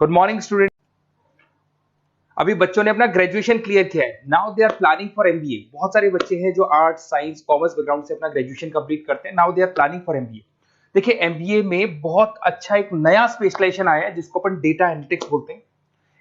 Good morning student. अभी बच्चों ने अपना ग्रेजुएशन क्लियर किया है। Now they are planning for MBA. बहुत सारे बच्चे हैं जो आर्ट्स, साइंस, कॉमर्स बैकग्राउंड से अपना ग्रेजुएशन कंप्लीट करते हैं। Now they are planning for MBA. देखिए, एमबीए में बहुत अच्छा एक नया स्पेशलाइजेशन आया है जिसको अपन डेटा एनालिटिक्स बोलते हैं।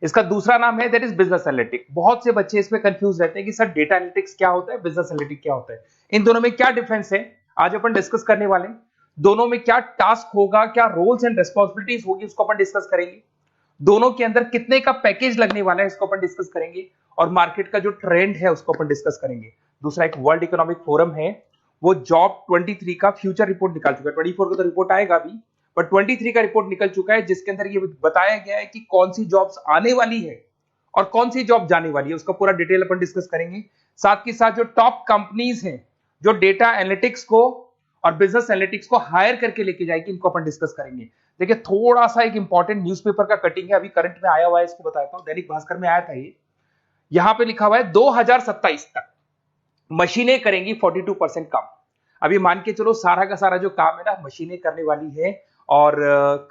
इसका दूसरा नाम है दैट इज बिजनेस एनालिटिक्स। बहुत से बच्चे इसमें कंफ्यूज रहते हैं कि सर डेटा एनालिटिक्स क्या होता है, बिजनेस एनालिटिक्स क्या होता है, इन दोनों में क्या डिफरेंस है। आज अपन डिस्कस करने वाले हैं। दोनों में क्या टास्क होगा, क्या रोल्स एंड रिस्पॉन्सिबिलिटीज होगी, उसको अपन डिस्कस करेंगे। दोनों के अंदर कितने का पैकेज लगने वाला है, इसको अपन डिस्कस करेंगे। और मार्केट का जो ट्रेंड है उसको अपन डिस्कस करेंगे। दूसरा, एक वर्ल्ड इकोनॉमिक फोरम है, वो जॉब 23 का फ्यूचर रिपोर्ट निकाल चुका है। 24 का तो रिपोर्ट आएगा अभी, पर 23 का रिपोर्ट निकल चुका है जिसके अंदर ये बताया गया है कि कौन सी जॉब्स आने वाली है और कौन सी जॉब जाने वाली है। उसका पूरा डिटेल अपन डिस्कस करेंगे। साथ के साथ जो टॉप कंपनीज हैं जो डेटा एनालिटिक्स को और बिजनेस एनालिटिक्स को हायर करके लेके जाएगी, इनको अपन डिस्कस करेंगे। देखिए, थोड़ा सा एक इंपॉर्टेंट न्यूज़पेपर का कटिंग है, अभी करंट में आया हुआ है, इसको बताता हूं। दैनिक भास्कर में आया था ये। यहां पे लिखा हुआ है 2027 तक मशीनें करेंगी 42% काम। अभी मान के चलो सारा का सारा जो काम है ना, मशीनें करने वाली है। और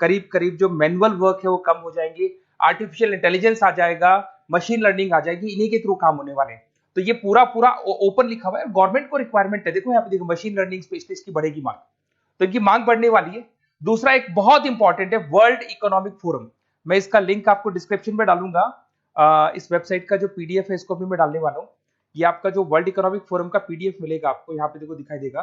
करीब करीब जो मैनुअल वर्क है वो कम हो जाएंगे। आर्टिफिशियल इंटेलिजेंस आ जाएगा, मशीन लर्निंग आ जाएगी, इन्हीं के थ्रू काम होने वाले हैं। तो ये पूरा पूरा ओपन लिखा हुआ है। गवर्नमेंट को रिक्वायरमेंट है। देखो यहाँ पे देखो, मशीन लर्निंग स्पेशलिस्ट की बढ़ेगी मांग, तो इनकी मांग बढ़ने वाली है। दूसरा एक बहुत इंपॉर्टेंट है, वर्ल्ड इकोनॉमिक फोरम। मैं इसका लिंक आपको डिस्क्रिप्शन में डालूंगा। इस वेबसाइट का जो पीडीएफ है इसको भी मैं डालने वाला हूँ। ये आपका जो वर्ल्ड इकोनॉमिक फोरम का पीडीएफ मिलेगा आपको, यहाँ पे देखो दिखाई देगा,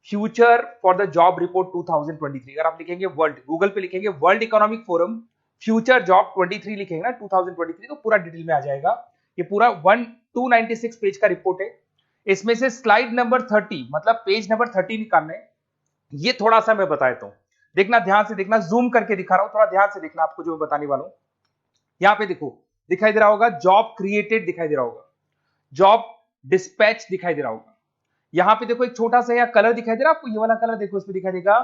future for the job report 2023। अगर आप लिखेंगे वर्ल्ड, गूगल पे लिखेंगे world economic forum future job 23 लिखेंगे ना 2023, तो पूरा डिटेल में आ जाएगा। ये पूरा 296 पेज का रिपोर्ट है। इसमें से स्लाइड नंबर 30 मतलब पेज नंबर 30 निकालना है। ये थोड़ा सा मैं बताता हूं, देखना ध्यान से, देखना, जूम करके दिखा रहा हूं, थोड़ा ध्यान से देखना आपको जो मैं बताने वाला हूं। यहां पे देखो दिखाई दे रहा होगा जॉब क्रिएटेड, दिखाई दे रहा होगा जॉब डिस्पैच, दिखाई दे रहा होगा। यहां पे देखो एक छोटा सा यहाँ कलर दिखाई दे रहा है आपको, ये वाला कलर देखो, इसमें दिखाई देगा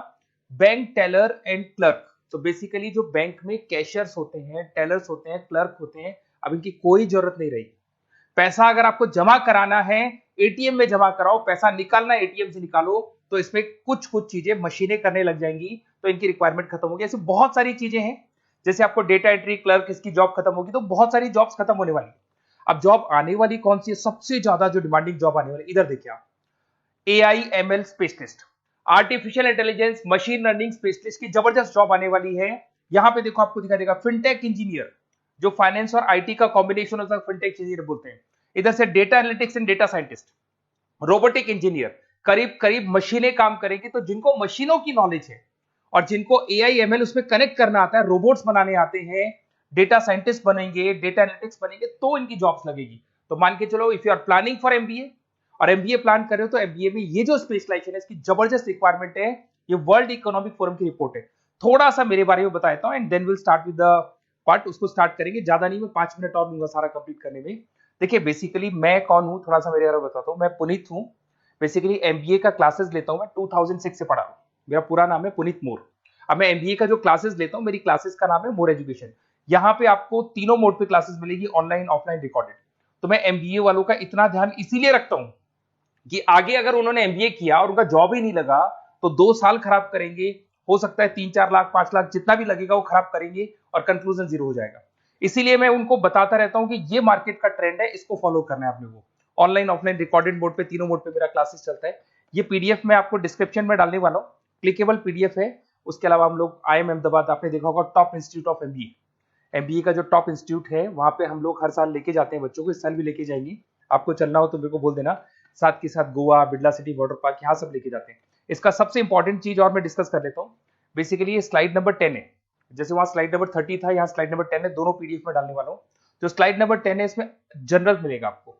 बैंक टेलर एंड क्लर्क। तो बेसिकली जो बैंक में कैशियर्स होते हैं, टेलर्स होते हैं, क्लर्क होते हैं, अब इनकी कोई जरूरत नहीं रही। पैसा अगर आपको जमा कराना है एटीएम में जमा कराओ, पैसा निकालना एटीएम से निकालो, तो इसमें कुछ कुछ चीजें मशीनें करने लग जाएंगी, तो इनकी रिक्वायरमेंट खत्म होगी। ऐसे बहुत सारी चीजें हैं, जैसे आपको डेटा एंट्री क्लर्क, इसकी जॉब खत्म होगी, तो बहुत सारी जॉब्स खत्म होने वाली। अब जॉब आने वाली कौन सी है, सबसे ज्यादा जो डिमांडिंग जॉब आने वाली, इधर देखिए आप, AI/ML specialist, artificial intelligence machine learning specialist की जबरदस्त जॉब आने वाली है। यहां पे देखो आपको दिखाई देगा फिनटेक इंजीनियर, जो फाइनेंस और आईटी का कॉम्बिनेशन होता है, फिनटेक इंजीनियर बोलते हैं। इधर से data analytics and data scientist, robotic engineer, करीब करीब मशीनें काम करेगी। तो जिनको मशीनों की नॉलेज है और जिनको AI/ML उसमें कनेक्ट करना आता है, रोबोट्स बनाने आते हैं, डेटा साइंटिस्ट बनेंगे, डेटा एनालिटिक्स बनेंगे, तो इनकी जॉब्स लगेगी। तो मान के चलो, if you are planning for MBA और एमबीए प्लान कर रहे हो, तो एमबीए में ये जो स्पेशलाइजेशन है इसकी जबरदस्त रिक्वायरमेंट है। ये वर्ल्ड इकोनॉमिक फोरम की रिपोर्ट है। थोड़ा सा मेरे बारे में बताता हूं and then will start with the part. उसको स्टार्ट करेंगे, ज्यादा नहीं, मैं 5 मिनट और लूंगा सारा कंप्लीट करने में। देखिए, बेसिकली मैं कौन हूं, थोड़ा सा मेरे बारे में बताता हूं। मैं पुनीत हूं। बेसिकली एमबीए का क्लासेस लेता हूं मैं, 2006 से पढ़ा हूं। मेरा पूरा नाम है पुनीत मोर। अब मैं एमबीए का जो क्लासेस लेता हूं, मेरी क्लासेस का नाम है मोर एजुकेशन। यहाँ पे आपको तीनों मोड पे क्लासेस मिलेगी, ऑनलाइन, ऑफलाइन, रिकॉर्डेड। तो मैं एमबीए वालों का इतना ध्यान इसीलिए रखता हूं कि आगे अगर उन्होंने एमबीए किया और उनका जॉब ही नहीं लगा, तो 2 साल खराब करेंगे। हो सकता है 3-4 लाख, 5 लाख, जितना भी लगेगा वो खराब करेंगे और कंक्लूजन जीरो हो जाएगा। इसीलिए मैं उनको बताता रहता हूं कि ये मार्केट का ट्रेंड है, इसको फॉलो करना है आपने। वो ऑनलाइन, ऑफलाइन, रिकॉर्डेड मोड पे, तीनों मोड पे मेरा क्लासेस चलता है। ये पीडीएफ मैं आपको डिस्क्रिप्शन में डालने वाला हूँ, क्लिकेबल पीडीएफ है। उसके अलावा हम लोग IIM अहमदाबाद, आपने देखा होगा, top institute of MBA, MBA का जो टॉप इंस्टीट्यूट है, वहां पे हम लोग हर साल लेके जाते हैं बच्चों को। इस साल भी लेके जाएंगे। आपको चलना हो तो मेरे को बोल देना। साथ के साथ Goa, Birla city water park, यहाँ सब लेके जाते हैं। इसका सबसे इंपॉर्टेंट चीज और मैं डिस्कस कर लेता हूँ। बेसिकली ये स्लाइड नंबर 10 है, जैसे वहां स्लाइड नंबर 30 था, यहाँ स्लाइड नंबर 10 है। दोनों पीडीएफ में डालने वाला हूँ। जो स्लाइड नंबर 10 है, इसमें जनरल मिलेगा आपको।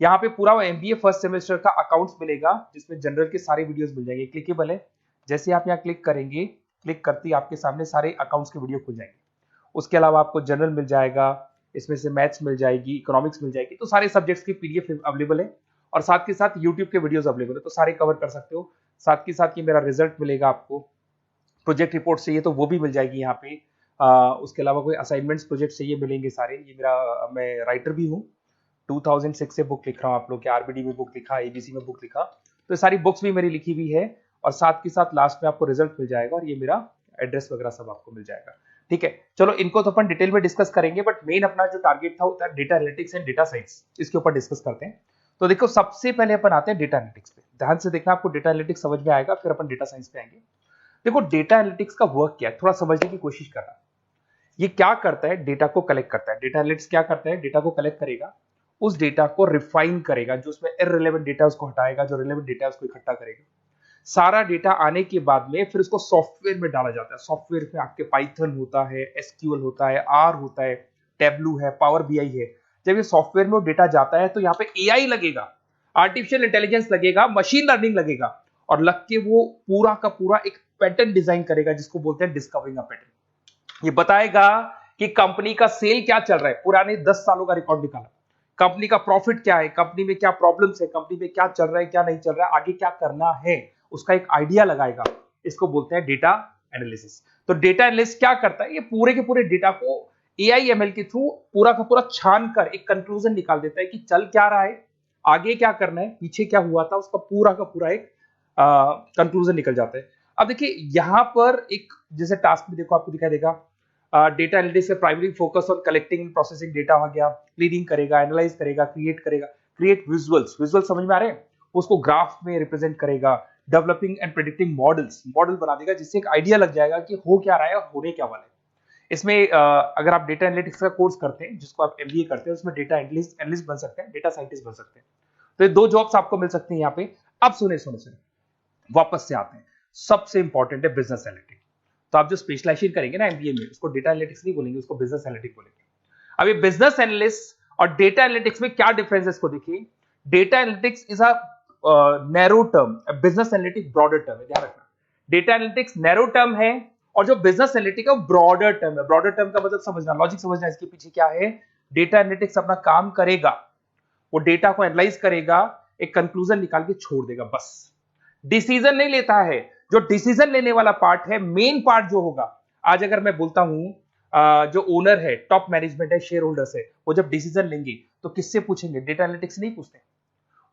यहाँ पे पूरा एमबीए फर्स्ट सेमेस्टर का अकाउंट्स मिलेगा, जिसमें जनरल के सारे वीडियोस मिल जाएंगे, क्लिकेबल है। जैसे आप यहाँ क्लिक करेंगे, क्लिक करते ही आपके सामने सारे अकाउंट्स के वीडियो खुल जाएंगे। उसके अलावा आपको जनरल मिल जाएगा, इसमें से मैथ्स मिल जाएगी, इकोनॉमिक्स मिल जाएगी, तो सारे सब्जेक्ट्स की पीडीएफ अवेलेबल है। और साथ के साथ यूट्यूब के वीडियोस अवेलेबल है, तो सारे कवर कर सकते हो। साथ के साथ ये मेरा रिजल्ट मिलेगा आपको। प्रोजेक्ट रिपोर्ट चाहिए तो वो भी मिल जाएगी यहाँ पे। उसके अलावा कोई असाइनमेंट्स, प्रोजेक्ट चाहिए, मिलेंगे सारे। ये मेरा, मैं राइटर भी हूँ, 2006 से बुक लिख रहा हूँ। आप लोग के आरबीडी में बुक लिखा, एबीसी में बुक लिखा, तो सारी बुक्स भी मेरी लिखी हुई है। और साथ के साथ लास्ट में आपको रिजल्ट मिल जाएगा और ये मेरा एड्रेस वगैरह सब आपको मिल जाएगा। ठीक है, चलो इनको तो अपन डिटेल में डिस्कस करेंगे, बट मेन अपना जो टारगेट था होता है data analytics and data science, इसके ऊपर डिस्कस करते हैं। तो देखो सबसे पहले अपन आते हैं डेटा एनालिटिक्स पे। ध्यान से देखना, आपको डेटा एनालिटिक्स समझ में आएगा, फिर अपन डेटा साइंस पे आएंगे। देखो डेटा एनालिटिक्स का वर्क क्या है, थोड़ा समझने की कोशिश करना। ये क्या करता है, डेटा को कलेक्ट करता है। डेटा एनालिटिक्स क्या करता है, डेटा को कलेक्ट करेगा, उस डेटा को रिफाइन करेगा, जो उसमें इररिलेवेंट डेटा है उसको हटाएगा, जो रिलेवेंट डेटा है उसको इकट्ठा करेगा। सारा डेटा आने के बाद में फिर उसको सॉफ्टवेयर में डाला जाता है। सॉफ्टवेयर में आपके पाइथन होता है, एसक्यूएल होता है, आर होता है, टेब्लू है, पावर बीआई है। जब ये सॉफ्टवेयर में वो डेटा जाता है तो यहाँ पे एआई लगेगा, आर्टिफिशियल इंटेलिजेंस लगेगा, मशीन लर्निंग लगेगा, और लग के वो पूरा का पूरा एक पैटर्न डिजाइन करेगा, जिसको बोलते हैं डिस्कवरिंग अ पैटर्न। ये बताएगा कि कंपनी का सेल क्या चल रहा है, पुराने 10 सालों का रिकॉर्ड निकाला, कंपनी का प्रॉफिट क्या है, कंपनी में क्या प्रॉब्लम्स है, कंपनी में क्या चल रहा है, क्या नहीं चल रहा है, आगे क्या करना है, उसका एक आइडिया लगाएगा। इसको बोलते हैं डेटा एनालिसिस। तो डेटा एनालिस्ट क्या करता है, ये पूरे के पूरे डेटा को एआई एमएल के थ्रू पूरा का पूरा छान कर एक कंक्लूजन निकाल देता है कि चल क्या रहा है, आगे क्या करना है, पीछे क्या हुआ था, उसका पूरा का पूरा एक कंक्लूजन निकल जाता है। अब देखिए यहां पर एक जैसे टास्क में देखो आपको दिखाई देगा, डेटा एनालिटिक्स में primary focus on collecting and processing data हो गया, क्लीनिंग करेगा, एनालाइज करेगा, क्रिएट करेगा, क्रिएट विजुअल्स, विजुअल समझ में आ रहे हैं, उसको ग्राफ में रिप्रेजेंट करेगा, developing and predicting models, model बना देगा जिससे एक आइडिया लग जाएगा कि हो क्या रहा है और होने क्या वाला है। इसमें अगर आप डेटा एनालिटिक्स का कोर्स करते हैं, जिसको आप एमबीए करते हैं, उसमें डेटा एनालिस्ट बन सकते हैं, डेटा साइंटिस्ट बन सकते हैं। तो ये 2 जॉब्स आपको मिल सकती हैं यहाँ पे। अब सुने सुने सुने वापस से आते हैं, सबसे इंपॉर्टेंट है बिजनेस एनालिटिक्स। तो आप जो स्पेशलाइजेशन करेंगे ना एमबीए में, उसको डेटा एनालिटिक्स नहीं बोलेंगे, उसको बिजनेस एनालिटिक्स बोलेंगे। अब ये बिजनेस एनालिस्ट और डेटा एनालिटिक्स में क्या डिफरेंस है इसको देखिए। Data analytics is a narrow term, business analytics broader term है, ध्यान रखना। डेटा एनालिटिक्स नैरो टर्म है और जो बिजनेस एनालिटिक्स है वो ब्रॉडर टर्म है। ब्रॉडर टर्म का मतलब समझना, लॉजिक समझना, इसके पीछे क्या है। डेटा एनालिटिक्स अपना काम करेगा, वो डेटा को एनालाइज करेगा, एक कंक्लूजन निकाल के छोड़ देगा, बस। डिसीजन नहीं लेता है। जो डिसीजन लेने वाला पार्ट है, मेन पार्ट जो होगा, आज अगर मैं बोलता हूं जो ओनर है, टॉप मैनेजमेंट है, शेयर होल्डर्स है, वो जब डिसीजन लेंगे तो किससे पूछेंगे, डेटा एनालिटिक्स नहीं पूछते।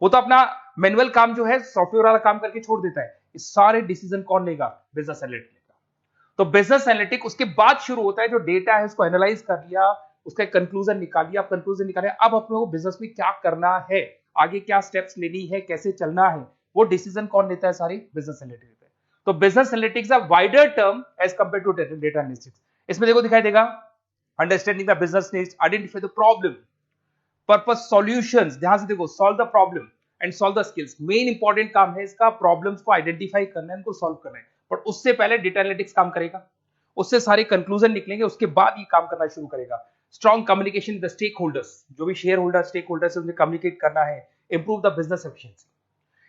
वो तो अपना मैनुअल काम जो है, सॉफ्टवेयर वाला काम करके छोड़ देता है। इस सारे डिसीजन कौन लेगा, बिजनेस एनालिटिक्स लेगा। तो बिजनेस एनालिटिक्स उसके बाद शुरू होता है, जो डेटा है उसको एनालाइज कर लिया, उसका कंक्लूजन निकाल लिया, कंक्लूजन निकाले, अब अपने को बिजनेस में क्या करना है, आगे क्या स्टेप्स लेनी है, कैसे चलना है, वो डिसीजन कौन लेता है, सारी बिजनेस एनालिटिक्स लेता है। तो business analytics a wider term as compare to data analytics. इसमें देखो दिखाई देगा, understanding the business needs, identify the problem, purpose, solutions, ध्यान से देखो, solve the problem and solve the skills. Main important काम है इसका, प्रॉब्लम्स को आइडेंटिफाई करना है, उनको सॉल्व करना है, पर उससे पहले डेटा एनालिटिक्स काम करेगा, उससे सारे कंक्लूजन निकलेंगे, उसके बाद ये काम करना शुरू करेगा। Strong communication with stakeholders, जो भी शेयर होल्डर, स्टेक होल्डर से उन्हें कम्युनिकेट करना है, इंप्रूव द बिजनेस एफिशिएंसी।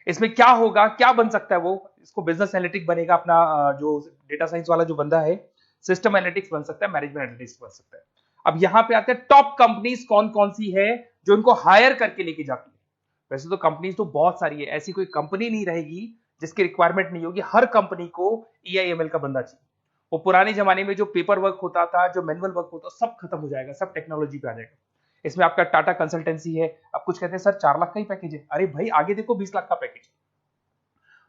इसमें क्या होगा, क्या बन सकता है वो, इसको बिजनेस एनालिटिक्स बनेगा अपना, जो डेटा साइंस वाला जो बंदा है, सिस्टम एनालिटिक्स बन सकता है, मैनेजमेंट एनालिटिक्स बन सकता है। अब यहां पे आते हैं टॉप कंपनीज कौन कौन सी है जो इनको हायर करके लेके जाती है। वैसे तो कंपनीज तो बहुत सारी है, ऐसी कोई कंपनी नहीं रहेगी जिसकी रिक्वायरमेंट नहीं होगी, हर कंपनी को ईआईएमएल का बंदा चाहिए। वो पुराने जमाने में जो पेपर वर्क होता था, जो मैनुअल वर्क होता था, सब खत्म हो जाएगा, सब टेक्नोलॉजी पे आ जाएगा। इसमें आपका टाटा कंसल्टेंसी है, अब कुछ कहते हैं सर 4 लाख का ही पैकेज है, अरे भाई आगे देखो 20 लाख का पैकेज।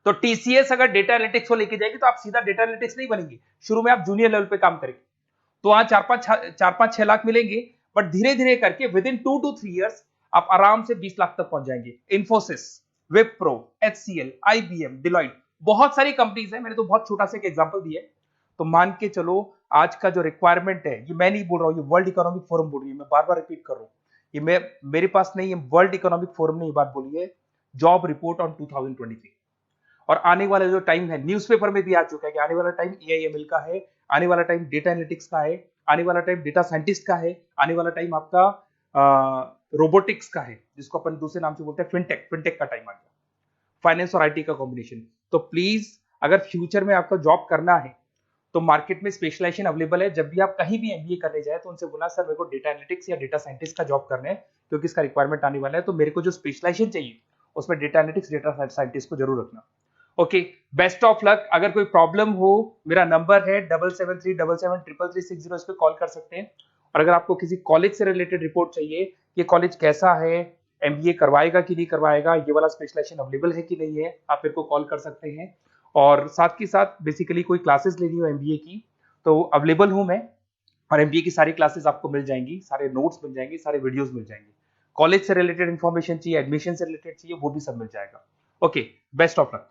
तो टीसीएस अगर डेटा एनालिटिक्स को लेके जाएगी तो आप सीधा डेटा एनालिटिक्स नहीं बनेंगे, शुरू में आप जूनियर लेवल पे काम करेंगे, तो वहां 4-5-6 लाख मिलेंगे, बट धीरे धीरे करके विद इन 2 to 3 years आप आराम से 20 लाख तक पहुंच जाएंगे। Infosys, Wipro, HCL, IBM, Deloitte, बहुत सारी कंपनीज है, मैंने तो बहुत छोटा सा एक एग्जांपल दिया है। तो मान के चलो आज का जो रिक्वायरमेंट है, ये मैं नहीं बोल रहा हूं, ये वर्ल्ड इकोनॉमिक फोरम बोल रही है, मैं बार बार रिपीट कर रहा हूं, ये मेरे पास नहीं है, वर्ल्ड इकोनॉमिक फोरम ने ये बात बोली है, जॉब रिपोर्ट ऑन 2023। और आने वाला जो टाइम है, न्यूज़पेपर में भी आ चुका है कि आने वाला टाइम एआईएमएल का है, आने वाला टाइम डेटा एनालिटिक्स का है, आने वाला टाइम डेटा साइंटिस्ट का है, आने वाला टाइम आपका रोबोटिक्स का है, जिसको अपन दूसरे नाम से बोलते हैं फिनटेक। फिनटेक का टाइम आ गया, फाइनेंस और आईटी का कॉम्बिनेशन। तो प्लीज अगर फ्यूचर में आपका जॉब करना है तो मार्केट में स्पेशलाइजेशन अवेलेबल है। जब भी आप कहीं भी एमबीए करने जाए तो उनसे बोला, सर मेरे को डेटा एनालिटिक्स या डेटा साइंटिस्ट का जॉब करना है, क्योंकि इसका रिक्वायरमेंट आने वाला है, तो मेरे को जो स्पेशलाइजेशन चाहिए उसमें डेटा एनालिटिक्स, डेटा साइंटिस्ट को जरूर रखना। Okay, best of luck. अगर कोई प्रॉब्लम हो, मेरा नंबर है 7737733360, इस पे कॉल कर सकते हैं। और अगर आपको किसी कॉलेज से रिलेटेड रिपोर्ट चाहिए, ये कॉलेज कैसा है, एमबीए करवाएगा कि नहीं करवाएगा, ये वाला स्पेशलाइजेशन अवेलेबल है कि नहीं है, आप मेरे को कॉल कर सकते हैं। और साथ ही साथ बेसिकली कोई क्लासेस लेनी हो एमबीए की तो अवेलेबल हूं मैं, और एमबीए की सारी क्लासेस आपको मिल जाएंगी, सारे नोट्स मिल जाएंगे, सारे वीडियोस मिल जाएंगे। कॉलेज से रिलेटेड इन्फॉर्मेशन चाहिए, एडमिशन से रिलेटेड चाहिए, वो भी सब मिल जाएगा। Okay, best of luck.